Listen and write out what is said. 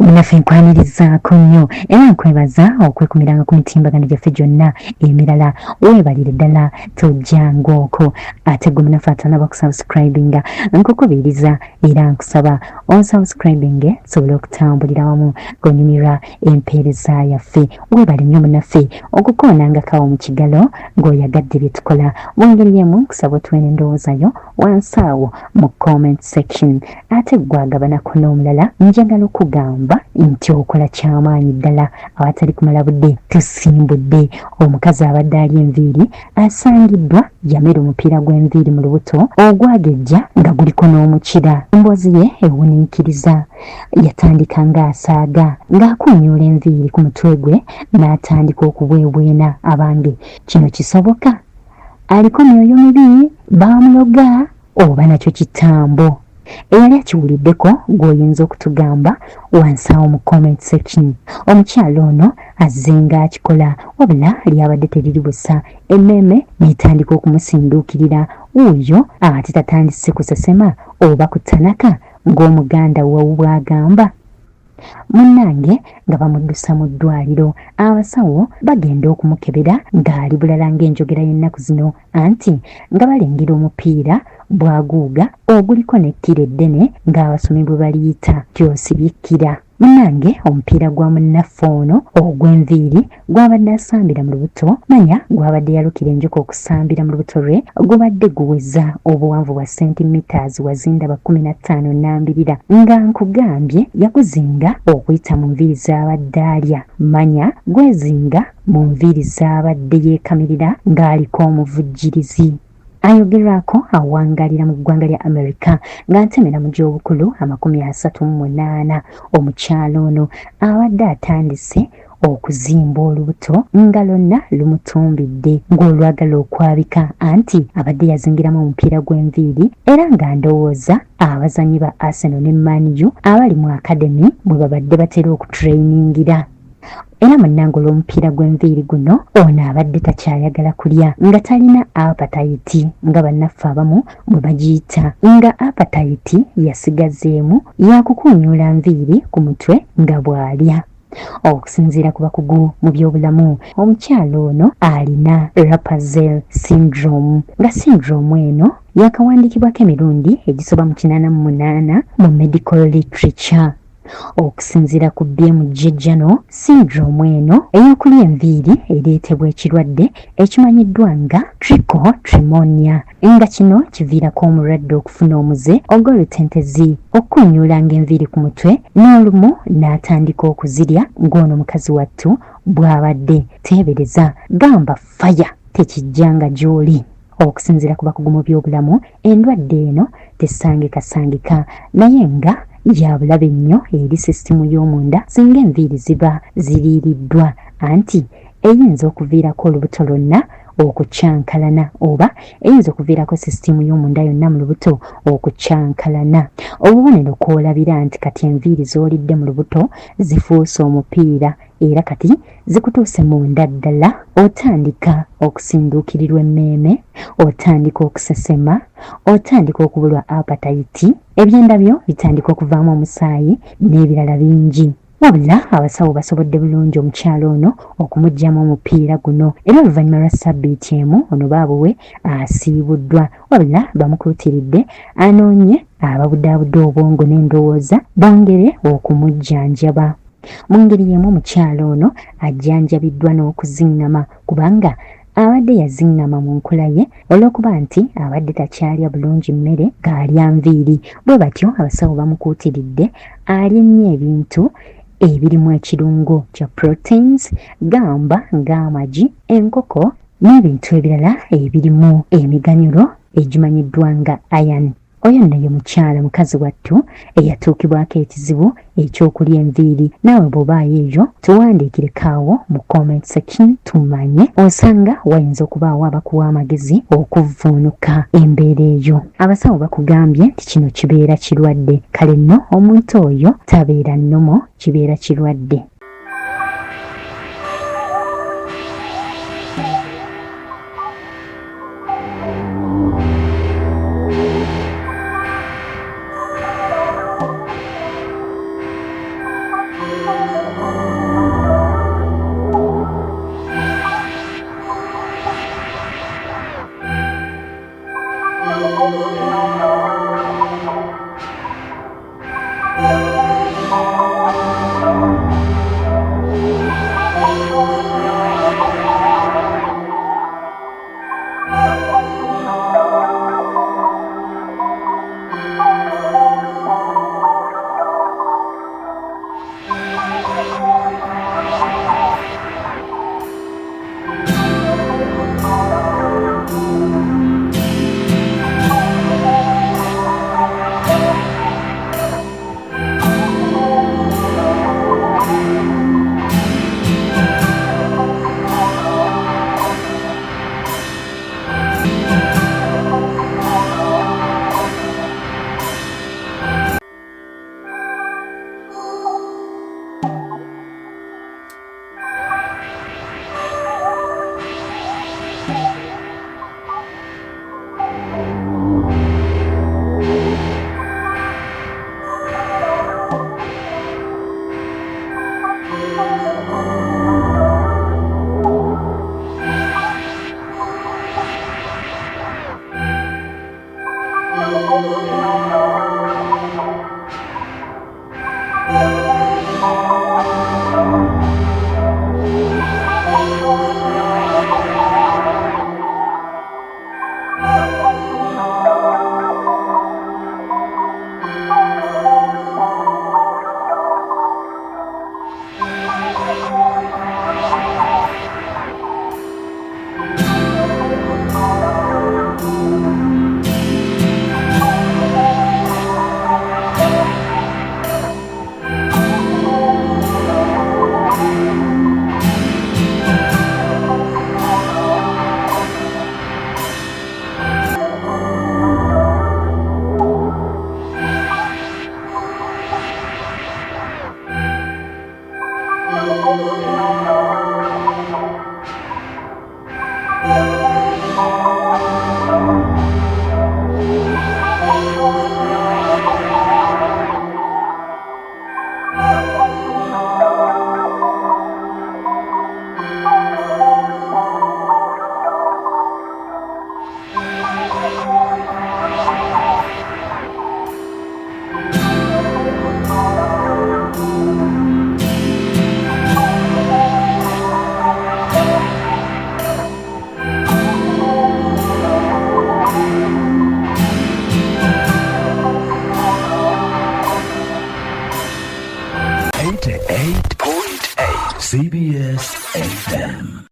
Munaffe nkwanirizaako nnyo era nkwebaza okwekumiranga ku mitimbagano gyaffe gyonna emirala. Weebalire ddala tojjanga okwo. Ate gwe munaffe atanaba kusubscribinga nkukubiriza era nkusaba onsubscribinge tusobole okutambulira wamu ng'onyumirwa empeereza yaffe. Weebale nnyo munaffe okukoonangako mu kigalo ng'oyagadde bye tukola. Mu ngeri emu nkusaba otuwe endowooza yo wansi awo mu comment section. Ate gwagabanako n'omulala njagala okugamba nti okola kyamaanyi ddala. Awatali kumala budde tusimbudde. Omukazi abadde ali enviiri asangiddwa yamera omupiira gw'enviiri mu lubuto ogwagejja nga guliko n'omukira. Emboozi ye ewuniikiriza. Yatandika ng'asaaga ng'akunyuula enviiri ku mutwe gwe n'atandika okubwebwena. Abange kino kisoboka? Aliko myoyo mibi? Baamuloga oba nakyo kitambo? Eyali akiwuliddeko gw'oyinza okutugamba wansi awo mu comment section. Omukyala ono azze ng'akikola wabula lyabadde teriri busa. Emmeeme n'etandika okumusinduukirira. Wuuyo ate tatandise kusesema oba kutanaka ng'omuganda wawu bw'agamba. Munnange nga bamuddusa mu ddwaliro. Abasawo bagenda okumukebera ng'ali bulala ng'enjogera y'ennaku zino, anti nga balengera omupiira bwaguuga oguliko n'ekkira eddene ng'abasomi bwe baliyita kyosibikkira. Munnange omupiira gwa munnaffe ono ogw'enviiri gwabadde asambira mu lubuto. Manya gwabadde yalukira enjoka okusambira mu lubuto lwe gubadde guweza obuwanvu bwa centimeters wazinda 15 nga nkugambye yaguzinga okuyita mu nviiri z'abadde alya. Manya gwezinga mu nviiri z'abadde yeekamirira ng'aliko omuvujjirizi. Ayogerwako awangalira mu ggwanga lya America ng'antemera mu gy'obukulu 38. Omukyala ono abadde atandise okuzimba olubuto nga lwonna lumutumbidde ng'olwagala okwabika, anti abadde yazingiramu omupiira gw'enviiri era nga ndowooza abazanyi ba Arsenal ne Man U abali mu academy bwe babadde batera okutrayiningira. Era munnange olw'omupiira gw'enviiri guno ono abadde takyayagala kulya nga talina appetite nga bannaffe abamu bwe bagiyita, nga appetite yasigazeemu yakukunyuula nviiri ku mutwe nga bw'alya. Okusinziira ku bakugu mu by'obulamu, omukyala ono alina Raphael syndrome, nga syndrome eno yakawandiikibwako emirundi egisoba mu 88 mu medical literature. Okusinziira ku BMJ Journal, syndrome eno ey'okulya enviiri ereetebwa ekirwadde ekimanyiddwa nga trichotillomania, nga kino kiviirako omulwadde okufuna omuze ogw'olutentezi, okunyuulanga enviiri ku mutwe n'olumu n'atandika okuzirya ng'ono mukazi wattu bw'abadde. Teebereza, gamba faya tekijjanga gy'oli. Okusinziira ku bakugu mu by'obulamu, endwadde eno tesangikasangika naye nga yabulabe nnyo eri sisitimu y'omunda singa enviiri ziba ziriiriddwa, anti eyinza okuviirako olubuto lwonna okukyankalana oba eyinza okuviirako sisitimu y'omunda yonna mu lubuto okukyankalana. Obubonero kw'olabira nti kati enviiri z'olidde mu lubuto zifuuse omupiira era kati zikutuuse munda ddala. Otandika okusinduukirirwa emmeeme, otandika okusesema, otandika okubulwa appetite, ebyenda byo bitandika okuvaamu omusaayi n'ebirala bingi. Wabula abasawo basobodde bulungi omukyala ono okumuggyamu omupiira guno era oluvannyuma lwa sabbiiti emu ono baabuwe asiibuddwa, wabula bamukuutiridde anoonye ababudaabudde obwongo n'endowooza bongere okumujjanjaba. Mu ngeri y'emu omukyala ono ajjanjabiddwa n'okuzingama kubanga abadde yazingama mu nkola ye olw'okuba nti abadde takyalya bulungi mmere ng'alya nviiri. Bwe batyo abasawo bamukuutiridde alye nnyo ebintu ebirimu ekirungo kya proteins, gamba ng'amagi, enkoko n'ebintu ebirala ebirimu emiganyulo egimanyiddwa nga iron. Oyo nno ye mukyala mukazi wattu eyatuukibwako ekizibu eky'okulya enviiri. Naawe bw'obaayo eyo tuwandiikireko awo mu comment section tumanye. Osanga wayinza okubaawo abakuwa amagezi okuvvuunuka embeera eyo. Abasawo bakugambye nti kino kibeera kirwadde, kale nno omuntu oyo tabeera nnomo, kibeera kirwadde. 88.8 CBS FM.